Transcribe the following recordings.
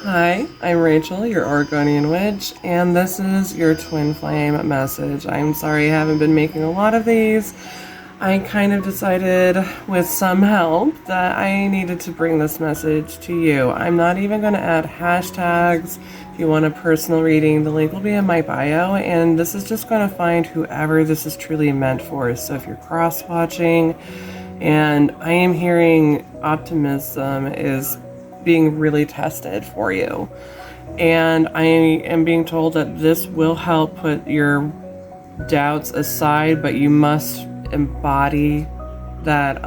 Hi, I'm Rachel, your Oregonian witch, and this is your twin flame message. I'm sorry I haven't been making a lot of these. I kind of decided with some help that I needed to bring this message to you. I'm not even going to add hashtags. If you want a personal reading, the link will be in my bio, and this is just going to find whoever this is truly meant for. So if you're cross-watching, and I am hearing optimism is being really tested for you. And I am being told that this will help put your doubts aside, but you must embody that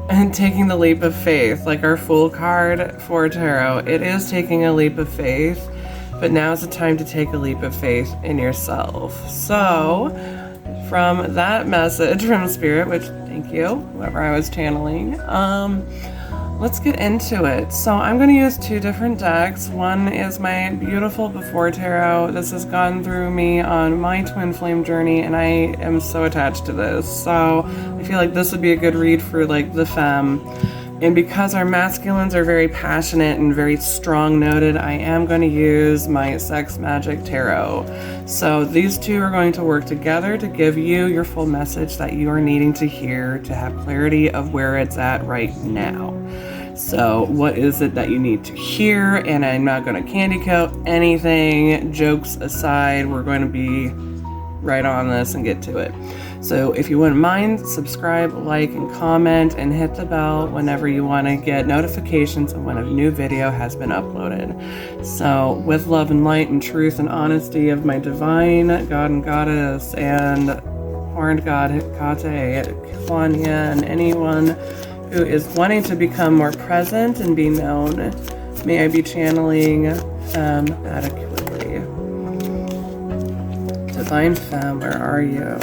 and taking the leap of faith, like our Fool card for tarot. It is taking a leap of faith, but now is the time to take a leap of faith in yourself. So from that message from Spirit, which thank you, whoever I was channeling, let's get into it. So I'm going to use two different decks. One is my beautiful Before Tarot. This has gone through me on my twin flame journey, and I am so attached to this. So I feel like this would be a good read for like the femme. And because our masculines are very passionate and very strong-noted, I am going to use my Sex Magic Tarot. So these two are going to work together to give you your full message that you are needing to hear to have clarity of where it's at right now. So what is it that you need to hear? And I'm not going to candy coat anything. Jokes aside, we're going to be right on this and get to it. So if you wouldn't mind, subscribe, like, and comment, and hit the bell whenever you want to get notifications of when a new video has been uploaded. So with love and light and truth and honesty of my divine God and Goddess and horned God, Kate, Kuan Yin, anyone who is wanting to become more present and be known, may I be channeling adequately. Divine Femme, where are you?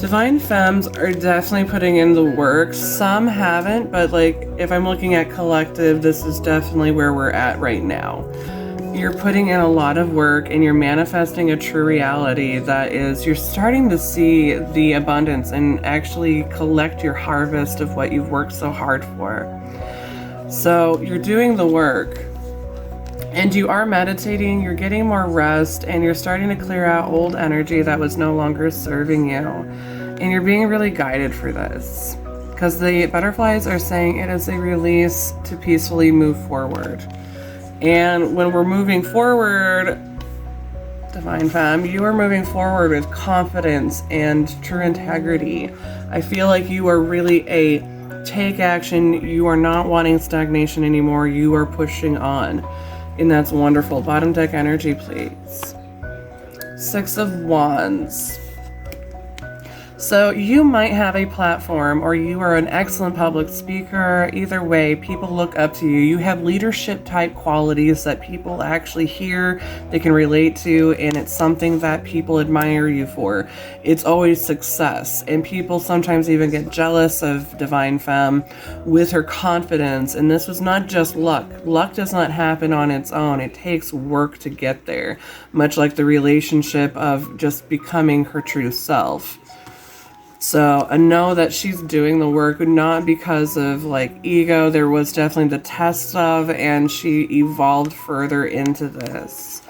Divine Femmes are definitely putting in the work. Some haven't, but like if I'm looking at collective, this is definitely where we're at right now. You're putting in a lot of work and you're manifesting a true reality that is, you're starting to see the abundance and actually collect your harvest of what you've worked so hard for. So you're doing the work. And you are meditating, you're getting more rest, and you're starting to clear out old energy that was no longer serving you. And you're being really guided for this. Because the butterflies are saying it is a release to peacefully move forward. And when we're moving forward, Divine Femme, you are moving forward with confidence and true integrity. I feel like you are really a take action. You are not wanting stagnation anymore. You are pushing on. And that's wonderful. Bottom deck energy, please. Six of Wands. So you might have a platform, or you are an excellent public speaker. Either way, people look up to you. You have leadership type qualities that people actually hear, they can relate to, and it's something that people admire you for. It's always success, and people sometimes even get jealous of Divine Femme with her confidence. And this was not just luck. Luck does not happen on its own. It takes work to get there, much like the relationship of just becoming her true self. So I know that she's doing the work not because of like ego. There was definitely the test of, and she evolved further into this.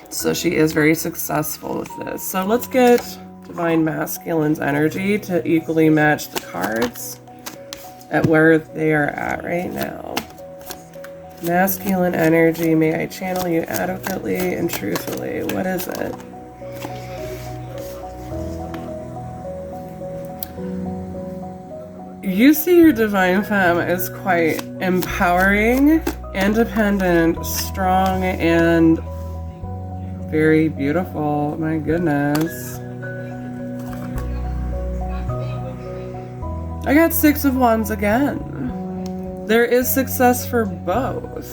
So she is very successful with this. So let's get Divine Masculine's energy to equally match the cards at where they are at right now. Masculine energy, may I channel you adequately and truthfully. What is it? You see your Divine Femme as quite empowering, independent, strong, and very beautiful. My goodness. I got Six of Wands again. There is success for both.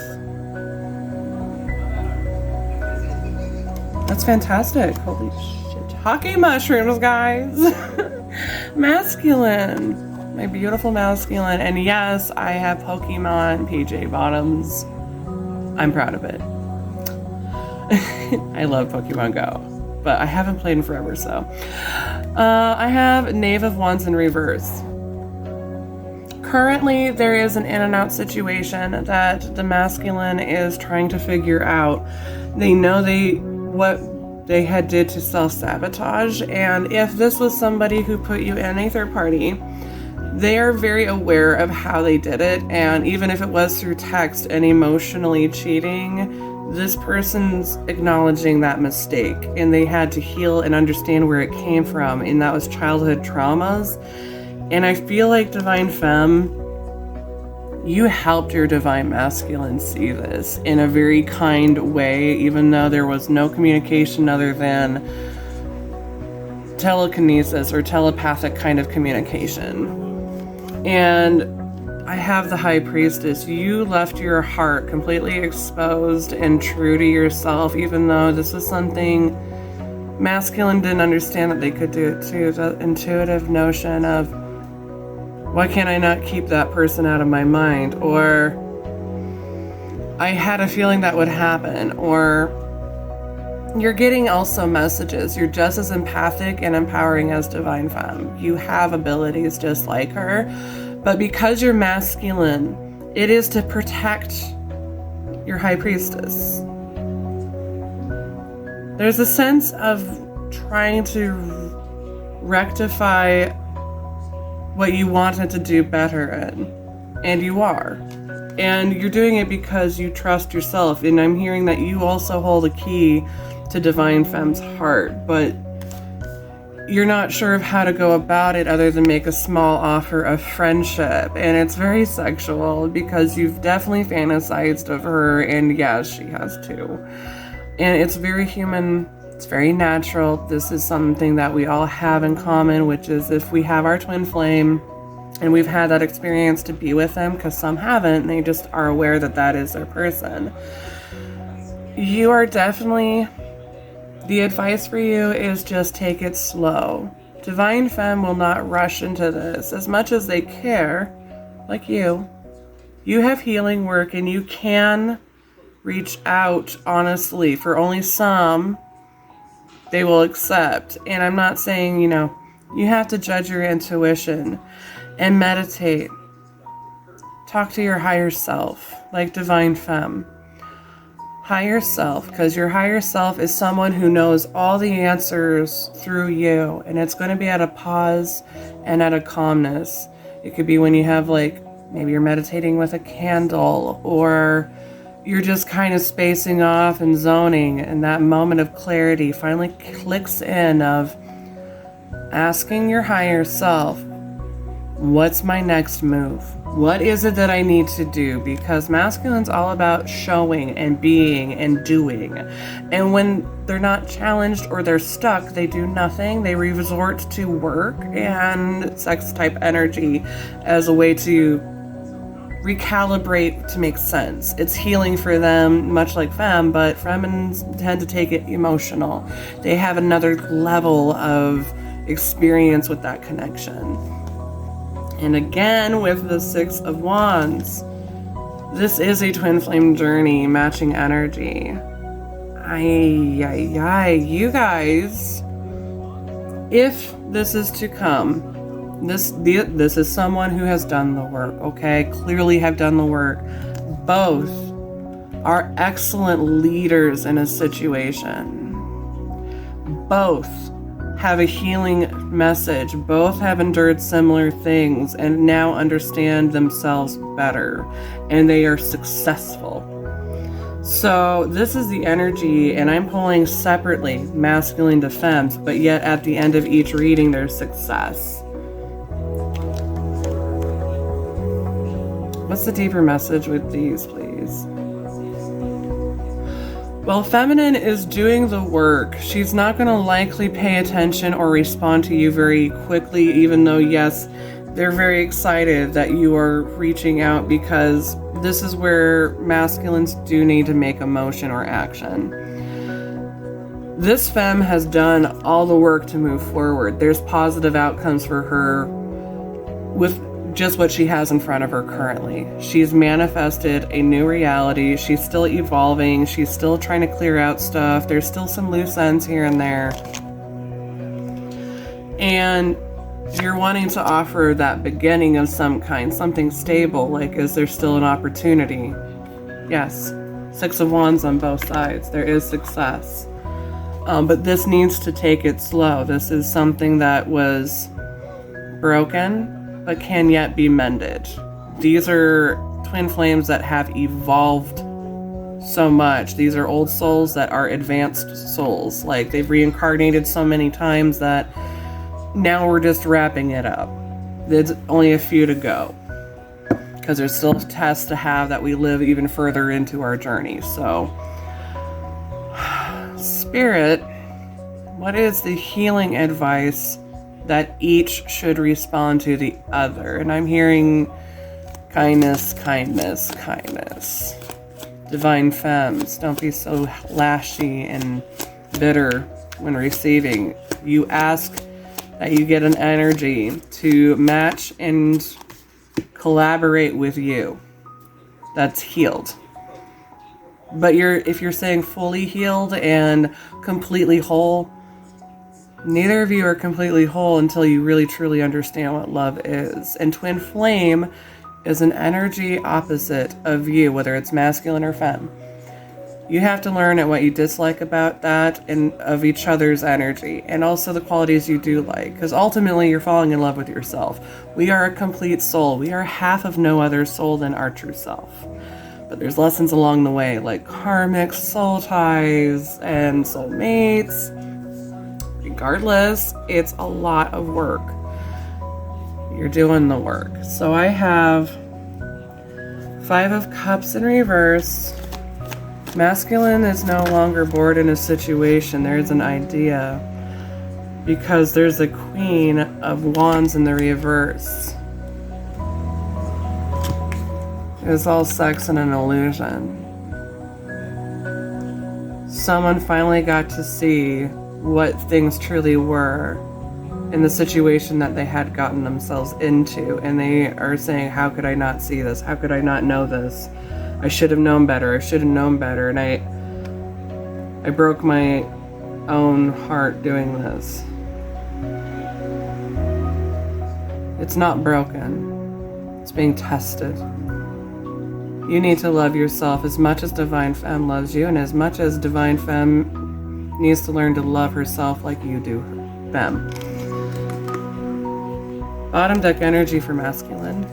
That's fantastic. Holy shit. Hockey mushrooms, guys. Masculine. My beautiful masculine. And yes, I have Pokemon PJ bottoms. I'm proud of it. I love Pokemon Go, but I haven't played in forever, so. I have Knave of Wands in reverse. Currently, there is an in and out situation that the masculine is trying to figure out. They know what they had did to self-sabotage, and if this was somebody who put you in a third party, they are very aware of how they did it, and even if it was through text and emotionally cheating, this person's acknowledging that mistake, and they had to heal and understand where it came from, and that was childhood traumas. And I feel like Divine Femme, you helped your Divine Masculine see this in a very kind way, even though there was no communication other than telekinesis or telepathic kind of communication. And I have the High Priestess. You left your heart completely exposed and true to yourself, even though this was something masculine didn't understand that they could do it too. The intuitive notion of, why can't I not keep that person out of my mind? Or I had a feeling that would happen. Or you're getting also messages. You're just as empathic and empowering as Divine Femme. You have abilities just like her. But because you're masculine, it is to protect your High Priestess. There's a sense of trying to rectify what you wanted to do better in. And you are. And you're doing it because you trust yourself. And I'm hearing that you also hold a key to Divine Femme's heart, but you're not sure of how to go about it other than make a small offer of friendship. And it's very sexual because you've definitely fantasized of her, and yes, she has too. And it's very human, it's very natural. This is something that we all have in common, which is if we have our twin flame and we've had that experience to be with them, because some haven't, they just are aware that that is their person. You are definitely... The advice for you is just take it slow. Divine Femme will not rush into this. As much as they care, like you have healing work and you can reach out honestly. For only some, they will accept. And I'm not saying, you have to judge your intuition and meditate. Talk to your higher self, like Divine Femme. Higher self, because your higher self is someone who knows all the answers through you, and it's going to be at a pause and at a calmness. It could be when you have maybe you're meditating with a candle, or you're just kind of spacing off and zoning, and that moment of clarity finally clicks in of asking your higher self, what's my next move? What is it that I need to do? Because masculine's all about showing and being and doing. And when they're not challenged or they're stuck, they do nothing. They resort to work and sex type energy as a way to recalibrate to make sense. It's healing for them, much like Femme, but feminines tend to take it emotional. They have another level of experience with that connection. And again, with the Six of Wands, this is a twin flame journey, matching energy. You guys, if this is to come, this is someone who has done the work, okay? Clearly have done the work. Both are excellent leaders in a situation. Both have a healing message. Both have endured similar things and now understand themselves better, and they are successful. So this is the energy, and I'm pulling separately masculine to femmes, but yet at the end of each reading there's success. What's the deeper message with these, please? Well, feminine is doing the work. She's not going to likely pay attention or respond to you very quickly, even though, yes, they're very excited that you are reaching out, because this is where masculines do need to make a motion or action. This femme has done all the work to move forward. There's positive outcomes for her with just what she has in front of her currently. She's manifested a new reality. She's still evolving. She's still trying to clear out stuff. There's still some loose ends here and there. And You're wanting to offer that beginning of some kind, something stable, like is there still an opportunity? Yes. Six of Wands on both sides. There is success. But this needs to take it slow. This is something that was broken, but can yet be mended. These are twin flames that have evolved so much. These are old souls that are advanced souls. Like, they've reincarnated so many times that now we're just wrapping it up. There's only a few to go, because there's still tests to have that we live even further into our journey. So, Spirit, what is the healing advice that each should respond to the other? And I'm hearing kindness, kindness, kindness. Divine femmes, don't be so lashy and bitter when receiving. You ask that you get an energy to match and collaborate with you that's healed. But if you're saying fully healed and completely whole, neither of you are completely whole until you really truly understand what love is. And twin flame is an energy opposite of you, whether it's masculine or femme. You have to learn at what you dislike about that and of each other's energy, and also the qualities you do like, because ultimately you're falling in love with yourself. We are a complete soul. We are half of no other soul than our true self. But there's lessons along the way, like karmic soul ties and soulmates. Regardless, it's a lot of work. You're doing the work. So I have 5 of Cups in reverse. Masculine is no longer bored in a situation. There's an idea, because there's a Queen of Wands in the reverse. It's all sex and an illusion. Someone finally got to see what things truly were in the situation that they had gotten themselves into, and they are saying, how could I not see this? How could I not know this? I should have known better. I should have known better. And I broke my own heart doing this. It's not broken. It's being tested. You need to love yourself as much as Divine Femme loves you, and as much as Divine Femme needs to learn to love herself like you do them. Bottom deck energy for masculine.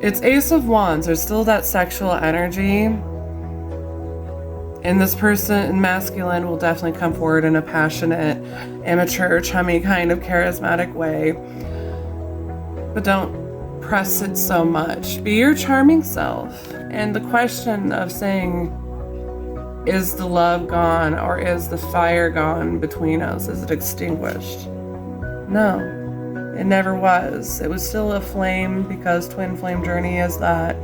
It's Ace of Wands. There's still that sexual energy. And this person, masculine, will definitely come forward in a passionate, immature, chummy kind of charismatic way. But don't press it so much. Be your charming self. And the question of saying, is the love gone, or is the fire gone between us? Is it extinguished? No, it never was. It was still a flame, because twin flame journey is that.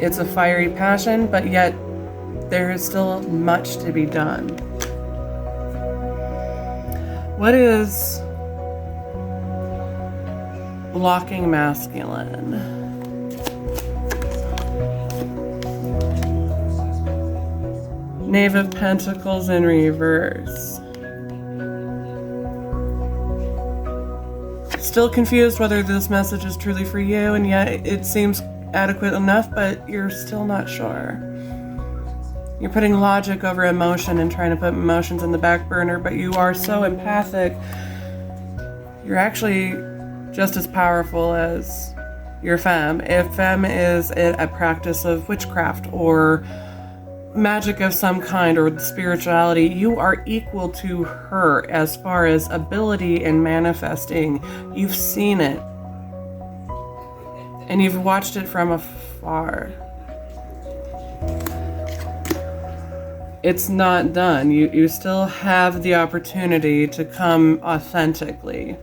It's a fiery passion, but yet there is still much to be done. What is blocking masculine? Knave of Pentacles in reverse. Still confused whether this message is truly for you, and yet it seems adequate enough, but you're still not sure. You're putting logic over emotion and trying to put emotions in the back burner, but you are so empathic. You're actually just as powerful as your femme. If femme is a practice of witchcraft or magic of some kind, or spirituality, you are equal to her as far as ability and manifesting. You've seen it, and you've watched it from afar. It's not done. You still have the opportunity to come authentically.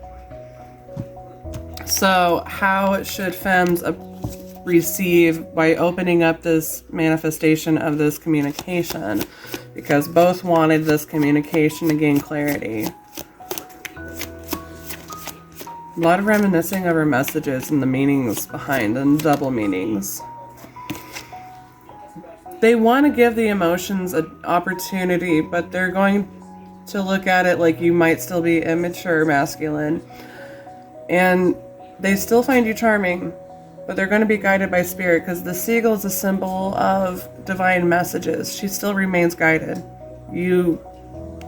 So how should femmes receive by opening up this manifestation of this communication? Because both wanted this communication to gain clarity. A lot of reminiscing over messages and the meanings behind and double meanings. They want to give the emotions an opportunity, but they're going to look at it like you might still be immature masculine. And they still find you charming, but they're going to be guided by spirit, because the seagull is a symbol of divine messages. She still remains guided. You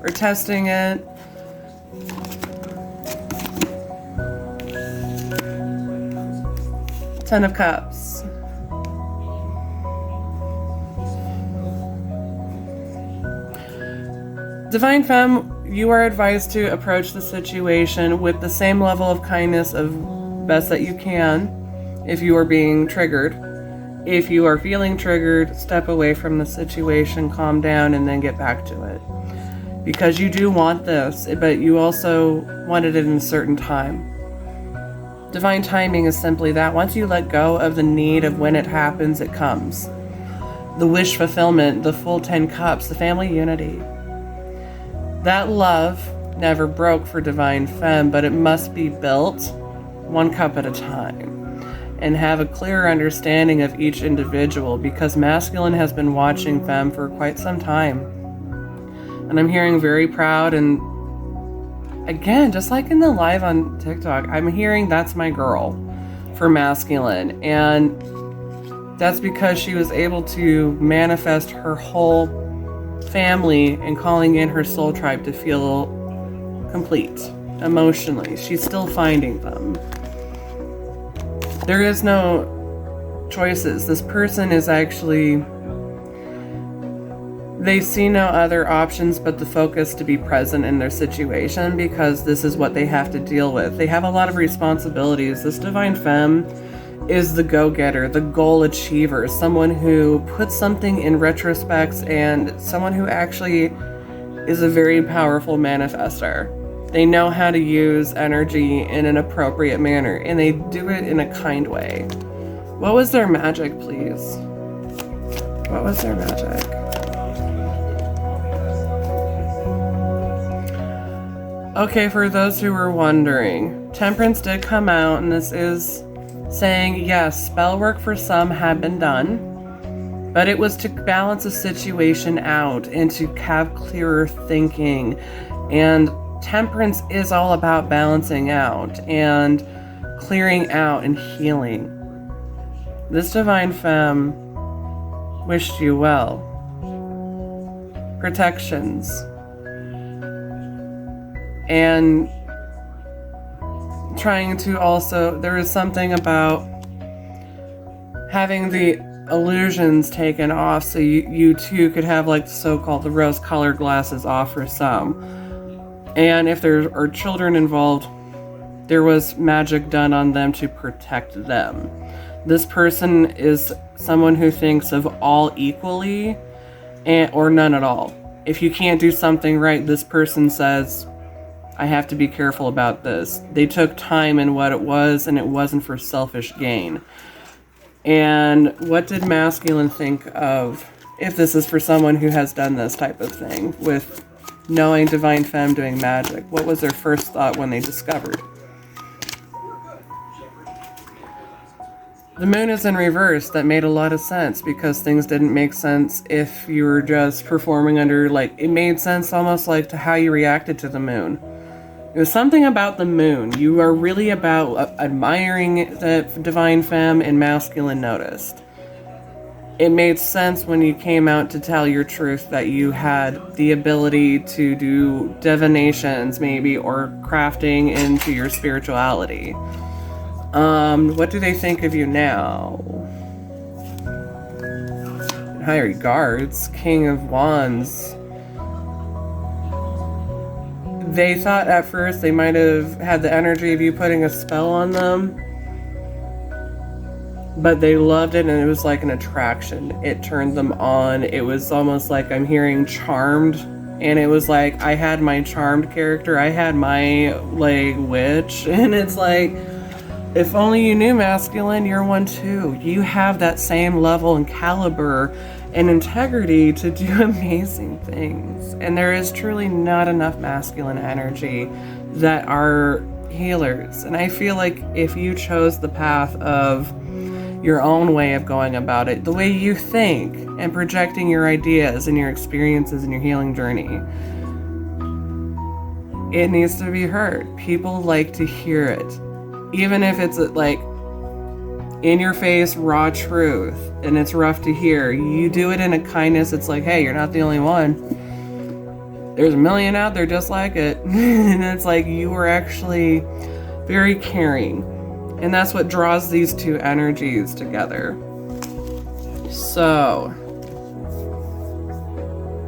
are testing it. Ten of Cups. Divine Femme, you are advised to approach the situation with the same level of kindness of best that you can if you are being triggered. If you are feeling triggered, step away from the situation, calm down, and then get back to it. Because you do want this, but you also wanted it in a certain time. Divine timing is simply that. Once you let go of the need of when it happens, it comes. The wish fulfillment, the full 10 cups, the family unity. That love never broke for Divine Femme, but it must be built one cup at a time and have a clearer understanding of each individual, because masculine has been watching Femme for quite some time. And I'm hearing very proud, and again, just like in the live on TikTok, I'm hearing that's my girl for masculine. And that's because she was able to manifest her whole family and calling in her soul tribe to feel complete emotionally. She's still finding them. There is no choices. This person is actually, they see no other options but the focus to be present in their situation, because this is what they have to deal with. They have a lot of responsibilities. This Divine Femme is the go-getter, the goal achiever, someone who puts something in retrospects, and someone who actually is a very powerful manifester. They know how to use energy in an appropriate manner, and they do it in a kind way. What was their magic, please? What was their magic? Okay, for those who were wondering, Temperance did come out, and this is saying, yes, spell work for some had been done, but it was to balance a situation out and to have clearer thinking. And Temperance is all about balancing out and clearing out and healing. This Divine Femme wished you well. Protections. And trying to also, there is something about having the illusions taken off, so you too could have like the so-called the rose-colored glasses off for some. And if there are children involved, there was magic done on them to protect them. This person is someone who thinks of all equally or none at all. If you can't do something right, this person says, I have to be careful about this. They took time in what it was, and it wasn't for selfish gain. And what did masculine think of, if this is for someone who has done this type of thing, with knowing Divine Femme doing magic? What was their first thought when they discovered? The moon is in reverse. That made a lot of sense, because things didn't make sense if you were just performing under, like, it made sense almost like to how you reacted to the moon. It was something about the moon. You are really about admiring the Divine Femme, and masculine noticed. It made sense when you came out to tell your truth that you had the ability to do divinations maybe, or crafting into your spirituality. What do they think of you now? High regards, King of Wands. They thought at first they might have had the energy of you putting a spell on them, but they loved it, and it was like an attraction. It turned them on. It was almost like I'm hearing charmed, and it was like I had my charmed character, I had my like witch, and it's like, if only you knew, masculine, you're one too. You have that same level and caliber and integrity to do amazing things. And there is truly not enough masculine energy that are healers. And I feel like if you chose the path of, your own way of going about it, the way you think, and projecting your ideas and your experiences in your healing journey. It needs to be heard. People like to hear it. Even if it's like in your face, raw truth, and it's rough to hear. You do it in a kindness. It's like, hey, you're not the only one. There's a million out there just like it. And it's like you are actually very caring. And that's what draws these two energies together. So,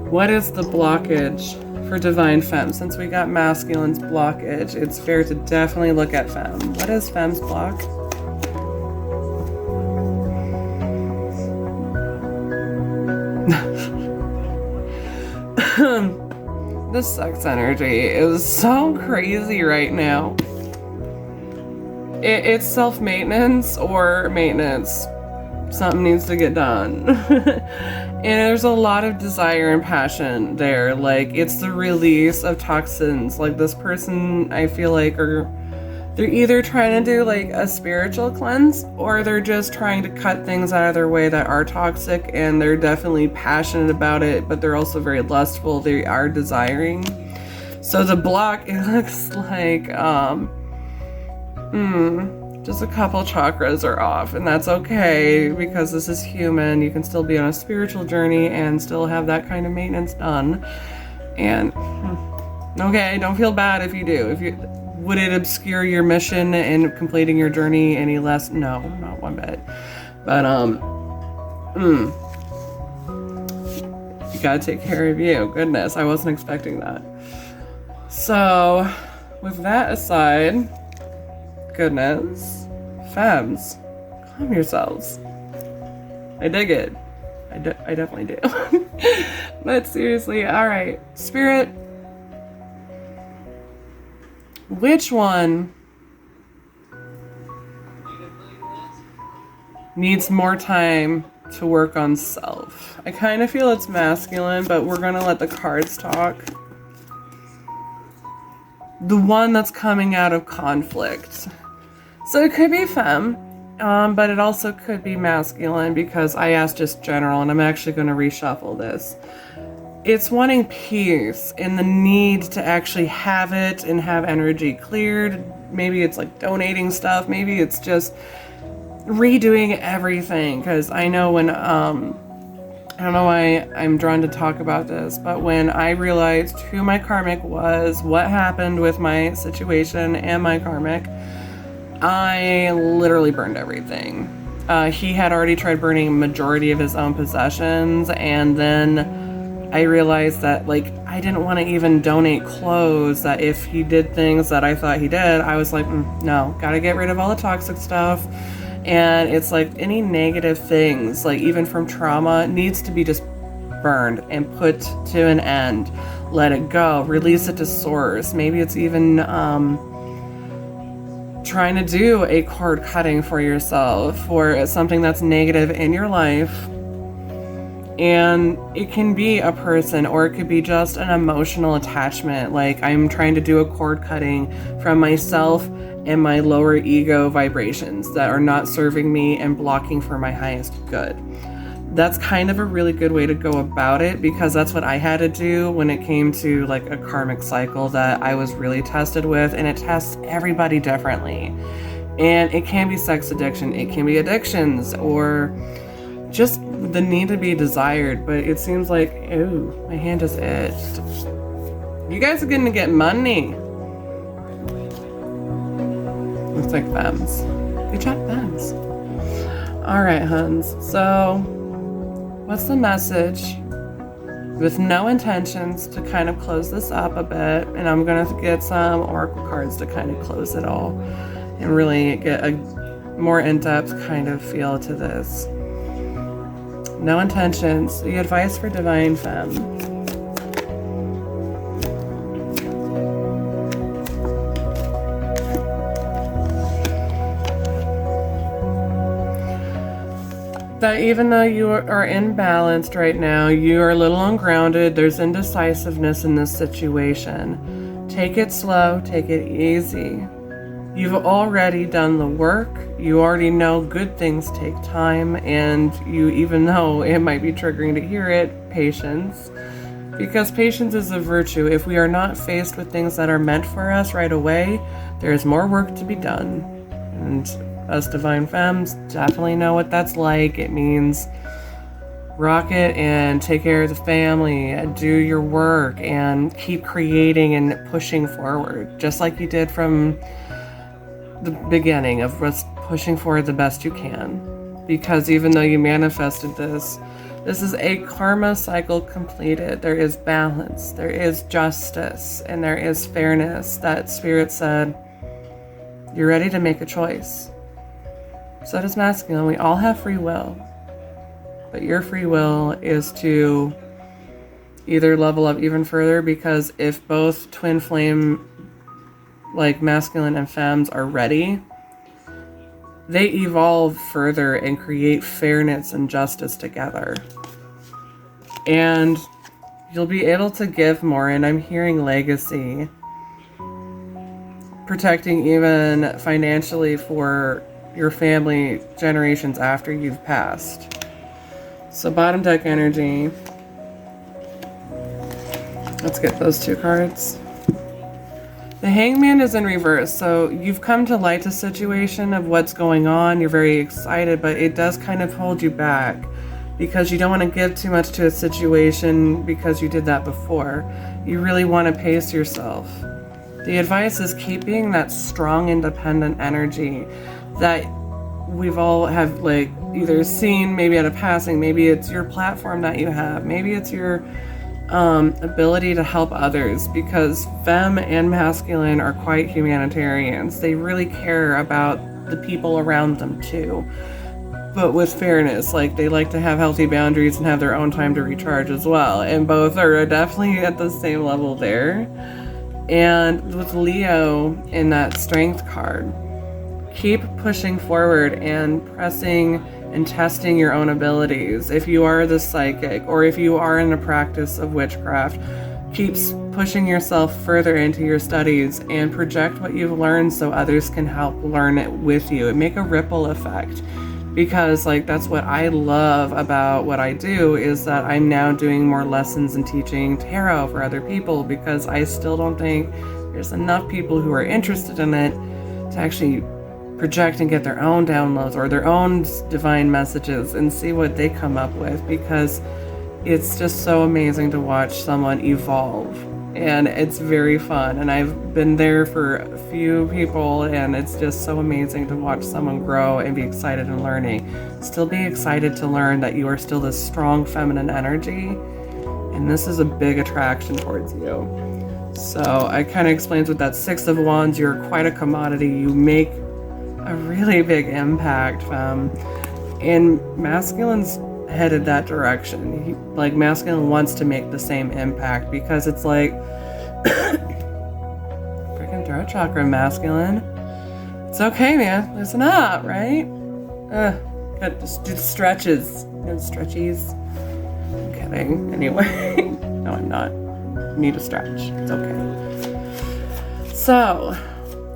what is the blockage for Divine Femme? Since we got masculine's blockage, it's fair to definitely look at Femme. What is Femme's block? The sex energy is so crazy right now. It's self-maintenance or maintenance. Something needs to get done. And there's a lot of desire and passion there. Like, it's the release of toxins. Like, this person, I feel like, they're either trying to do like a spiritual cleanse, or they're just trying to cut things out of their way that are toxic, and they're definitely passionate about it, but they're also very lustful. They are desiring. So the block, it looks like just a couple chakras are off, and that's okay, because this is human. You can still be on a spiritual journey and still have that kind of maintenance done. And okay, don't feel bad if you do. Would it obscure your mission in completing your journey any less? No, not one bit. But you gotta take care of you. Goodness, I wasn't expecting that. So, with that aside, goodness, femmes, calm yourselves. I dig it. I definitely do. But seriously, all right, Spirit. Which one needs more time to work on self? I kind of feel it's masculine, but we're gonna let the cards talk. The one that's coming out of conflict. So it could be femme, but it also could be masculine, because I asked just general, and I'm actually gonna reshuffle this. It's wanting peace and the need to actually have it and have energy cleared. Maybe it's like donating stuff. Maybe it's just redoing everything. Because I know when, I don't know why I'm drawn to talk about this, but when I realized who my karmic was, what happened with my situation and my karmic, I literally burned everything. He had already tried burning a majority of his own possessions, and then I realized that, like, I didn't want to even donate clothes, that if he did things that I thought he did, I was like, no, gotta get rid of all the toxic stuff. And it's like any negative things, like even from trauma, needs to be just burned and put to an end. Let it go, release it to source. Maybe it's even trying to do a cord cutting for yourself for something that's negative in your life. And it can be a person, or it could be just an emotional attachment. Like, I'm trying to do a cord cutting from myself and my lower ego vibrations that are not serving me and blocking for my highest good. That's kind of a really good way to go about it, because that's what I had to do when it came to like a karmic cycle that I was really tested with, and it tests everybody differently. And it can be sex addiction, it can be addictions, or just the need to be desired. But it seems like, ooh, my hand just itched. You guys are gonna get money. Looks like femmes. Good job, femmes. All right, huns. So, what's the message? With no intentions to kind of close this up a bit, and I'm gonna get some oracle cards to kind of close it all and really get a more in-depth kind of feel to this. No intentions. The advice for Divine Femme. That even though you are imbalanced right now, you are a little ungrounded, there's indecisiveness in this situation. Take it slow, take it easy. You've already done the work You already know good things take time, and you, even though it might be triggering to hear it, patience. Because patience is a virtue. If we are not faced with things that are meant for us right away, there is more work to be done. And us divine femmes definitely know what that's like. It means rock it and take care of the family, do your work, and keep creating and pushing forward, just like you did from the beginning of us pushing forward the best you can. Because even though you manifested this is a karma cycle completed. There is balance, there is justice, and there is fairness that Spirit said, you're ready to make a choice. So does masculine. We all have free will. But your free will is to either level up even further, because if both twin flame, like masculine and femmes, are ready, they evolve further and create fairness and justice together. And you'll be able to give more, and I'm hearing legacy. Protecting even financially for your family generations after you've passed. So bottom deck energy. Let's get those 2 cards. The Hangman is in reverse, so you've come to light the situation of what's going on. You're very excited, but it does kind of hold you back because you don't want to give too much to a situation because you did that before. You really want to pace yourself. The advice is keeping that strong, independent energy that we've all have like either seen maybe at a passing, maybe it's your platform that you have, maybe it's your ability to help others, because femme and masculine are quite humanitarians. They really care about the people around them too, but with fairness. Like, they like to have healthy boundaries and have their own time to recharge as well, and both are definitely at the same level there. And with Leo in that strength card, keep pushing forward and pressing and testing your own abilities. If you are the psychic, or if you are in a practice of witchcraft, keep pushing yourself further into your studies and project what you've learned so others can help learn it with you and make a ripple effect. Because like, that's what I love about what I do, is that I'm now doing more lessons and teaching tarot for other people, because I still don't think there's enough people who are interested in it to actually project and get their own downloads or their own divine messages and see what they come up with, because it's just so amazing to watch someone evolve, and it's very fun. And I've been there for a few people, and it's just so amazing to watch someone grow and be excited and learning. Still be excited to learn that you are still this strong feminine energy, and this is a big attraction towards you. So I kind of explains with that 6 of Wands, you're quite a commodity. You make a really big impact, and masculine's headed that direction. Like, masculine wants to make the same impact, because it's like freaking throat chakra, masculine. It's okay, man. Listen up, right? Got to do the stretches. Good stretchies. I'm kidding. Anyway, no, I'm not. Need a stretch. It's okay. So,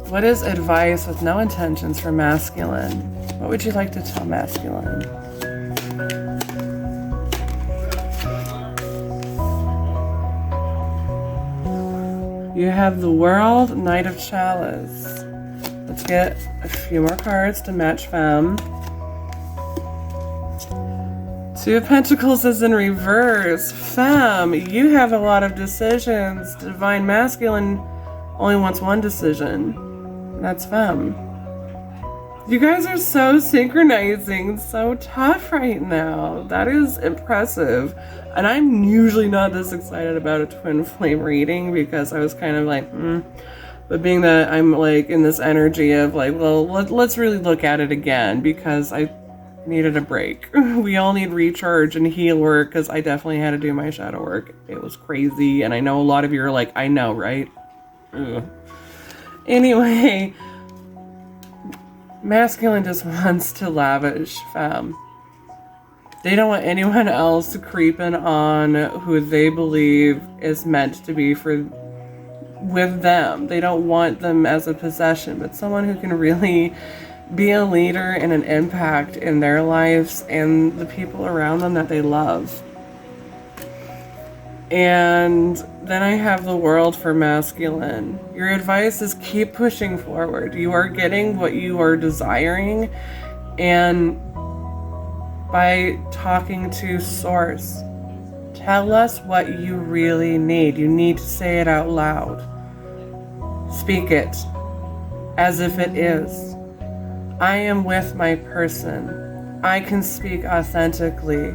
what is advice with no intentions for masculine? What would you like to tell masculine? You have the World, Knight of Chalice. Let's get a few more cards to match femme. 2 of Pentacles is in reverse. Femme, you have a lot of decisions. Divine masculine only wants one decision. That's femme. You guys are so synchronizing, so tough right now. That is impressive. And I'm usually not this excited about a twin flame reading, because I was kind of like, But being that I'm like in this energy of like, well, let's really look at it again, because I needed a break. We all need recharge and heal work, because I definitely had to do my shadow work. It was crazy, and I know a lot of you are like, I know, right? Ugh. Anyway, masculine just wants to lavish femme. They don't want anyone else creeping on who they believe is meant to be with them. They don't want them as a possession, but someone who can really be a leader and an impact in their lives and the people around them that they love. And then I have the World for masculine. Your advice is keep pushing forward. You are getting what you are desiring, and by talking to Source, tell us what you really need. You need to say it out loud. Speak it as if it is. I am with my person. I can speak authentically.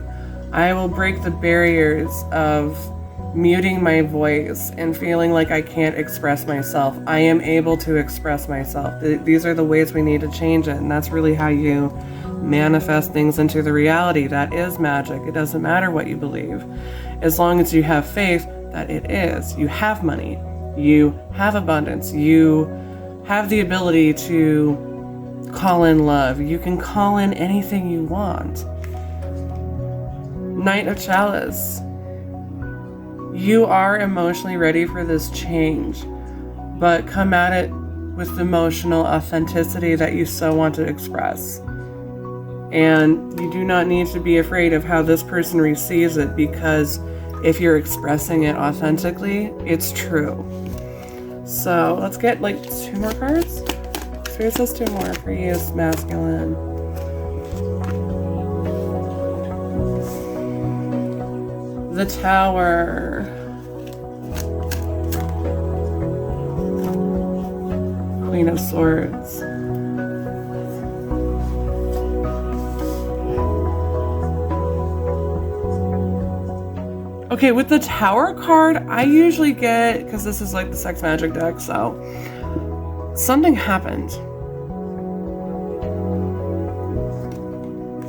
I will break the barriers of muting my voice and feeling like I can't express myself. I am able to express myself. These are the ways we need to change it, and that's really how you manifest things into the reality. That is magic. It doesn't matter what you believe. As long as you have faith that it is. You have money. You have abundance. You have the ability to call in love. You can call in anything you want. Knight of Chalice. You are emotionally ready for this change, but come at it with emotional authenticity that you so want to express. And you do not need to be afraid of how this person receives it, because if you're expressing it authentically, it's true. So let's get like 2 more cards. Spirit says 2 more for you, masculine. The Tower. Queen of Swords. Okay, with the Tower card, I usually get, because this is like the sex magic deck, so something happened.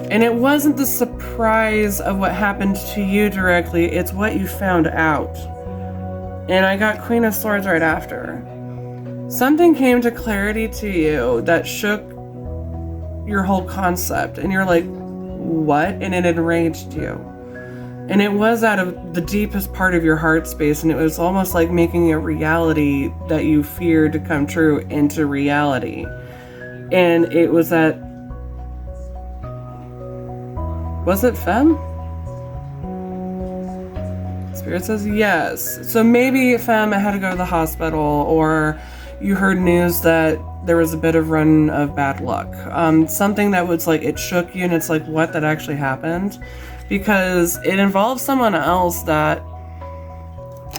And it wasn't the surprise of what happened to you directly, it's what you found out. And I got Queen of Swords right after. Something came to clarity to you that shook your whole concept, and you're like, what? And it enraged you. And it was out of the deepest part of your heart space, and it was almost like making a reality that you feared to come true into reality. And it was that, was it Femme? Spirit says yes. So maybe Femme had to go to the hospital, or you heard news that there was a bit of run of bad luck. Something that was like, it shook you, and it's like, what, that actually happened? Because it involves someone else that,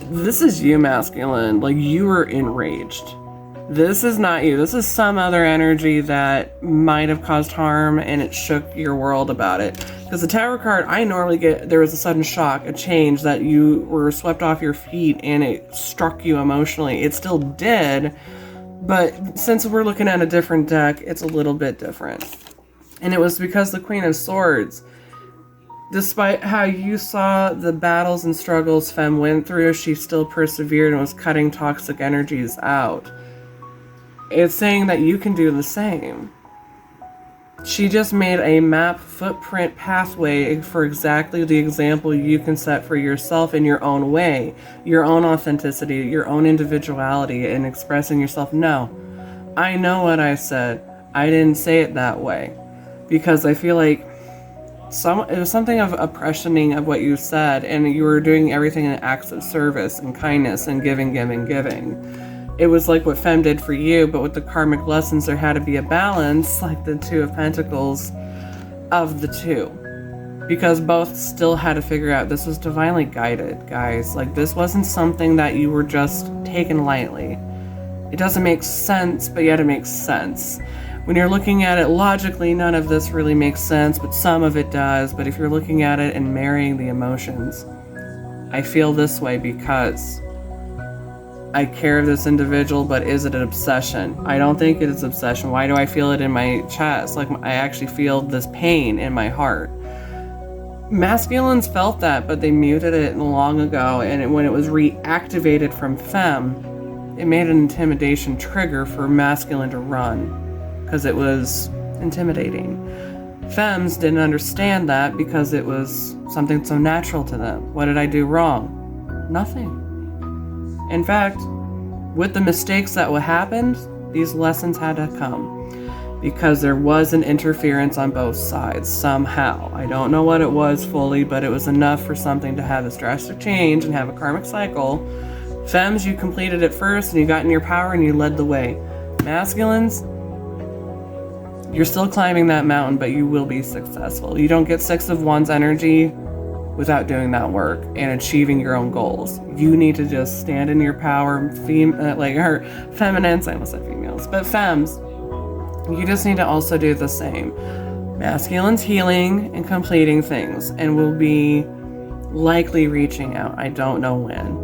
this is you, masculine, like you were enraged. This is not you. This is some other energy that might have caused harm, and it shook your world about it. Because the Tower card, I normally get, there was a sudden shock, a change, that you were swept off your feet and it struck you emotionally. It still did, but since we're looking at a different deck, it's a little bit different. And it was because the Queen of Swords, despite how you saw the battles and struggles Femme went through, she still persevered and was cutting toxic energies out. It's saying that you can do the same. She just made a map, footprint, pathway for exactly the example you can set for yourself in your own way, your own authenticity, your own individuality, and expressing yourself. No, I know what I said. I didn't say it that way, because I feel like it was something of oppressioning of what you said, and you were doing everything in acts of service and kindness and giving. It was like what Femme did for you, but with the karmic lessons, there had to be a balance, like the Two of Pentacles, of the two. Because both still had to figure out this was divinely guided, guys. Like, this wasn't something that you were just taken lightly. It doesn't make sense, but yet it makes sense. When you're looking at it logically, none of this really makes sense, but some of it does. But if you're looking at it and marrying the emotions, I feel this way because I care of this individual, but is it an obsession? I don't think it is obsession. Why do I feel it in my chest? Like, I actually feel this pain in my heart. Masculines felt that, but they muted it long ago, and when it was reactivated from Femme, it made an intimidation trigger for masculine to run, because it was intimidating. Femmes didn't understand that because it was something so natural to them. What did I do wrong? Nothing. In fact, with the mistakes that happened, these lessons had to come. because there was an interference on both sides somehow. I don't know what it was fully, but it was enough for something to have this drastic change and have a karmic cycle. Femmes, you completed it first and you got in your power and you led the way. Masculines, you're still climbing that mountain, but you will be successful. You don't get Six of Wands energy without doing that work and achieving your own goals. You need to just stand in your power. Feminines, I almost said females, but femmes, you just need to also do the same. Masculines healing and completing things and will be likely reaching out. I don't know when,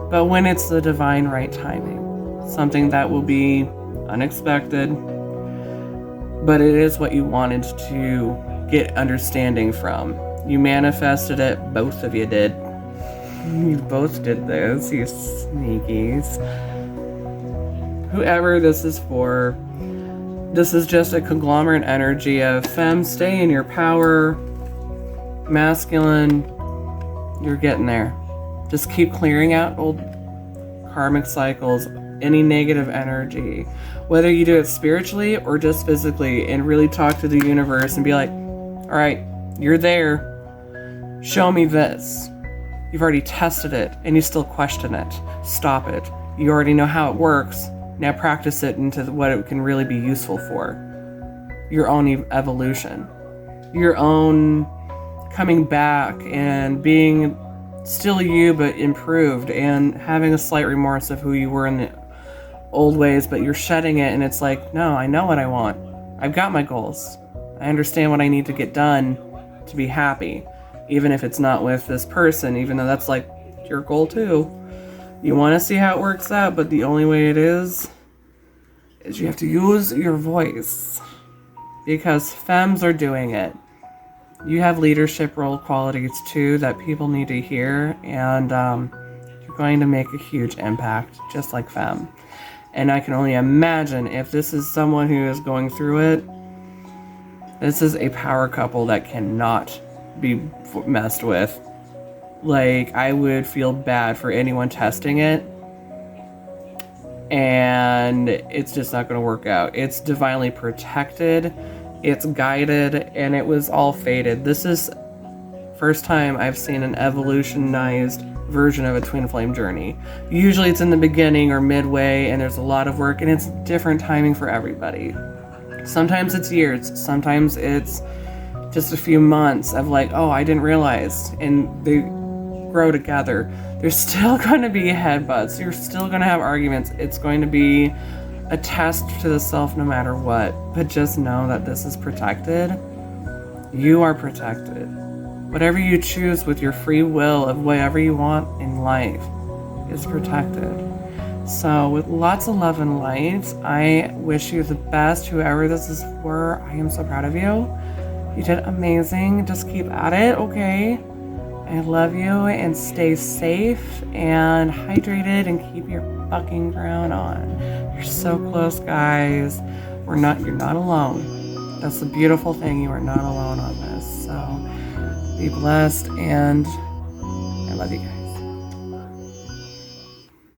but when it's the divine right timing. Something that will be unexpected, but it is what you wanted to get understanding from. You manifested it, both of you did. You both did this, you sneakies. Whoever this is for, this is just a conglomerate energy of femme, stay in your power. Masculine, you're getting there. Just keep clearing out old karmic cycles, any negative energy. Whether you do it spiritually or just physically, and really talk to the universe and be like, all right, you're there. Show me this. You've already tested it and you still question it. Stop it. You already know how it works. Now practice it into what it can really be useful for. Your own evolution. Your own coming back and being still you but improved, and having a slight remorse of who you were in the old ways, but you're shedding it and it's like, no, I know what I want. I've got my goals. I understand what I need to get done to be happy. Even if it's not with this person, even though that's like your goal too. You want to see how it works out, but the only way it is you have to use your voice, because femmes are doing it. You have leadership role qualities too that people need to hear, and you're going to make a huge impact, just like femme. And I can only imagine if this is someone who is going through it, this is a power couple that cannot be messed with. Like, I would feel bad for anyone testing it, and it's just not going to work out. It's divinely protected, it's guided, and it was all fated. This is first time I've seen an evolutionized version of a twin flame journey. Usually it's in the beginning or midway and there's a lot of work, and it's different timing for everybody. Sometimes it's years, sometimes it's just a few months of like, oh, I didn't realize, and they grow together. There's still going to be headbutts. You're still going to have arguments. It's going to be a test to the self no matter what. But just know that this is protected. You are protected. Whatever you choose with your free will of whatever you want in life is protected. So with lots of love and light, I wish you the best, whoever this is for. I am so proud of you. You did amazing. Just keep at it, okay? I love you, and stay safe and hydrated and keep your fucking crown on. You're so close, guys. You're not alone. That's the beautiful thing. You are not alone on this. So be blessed, and I love you guys.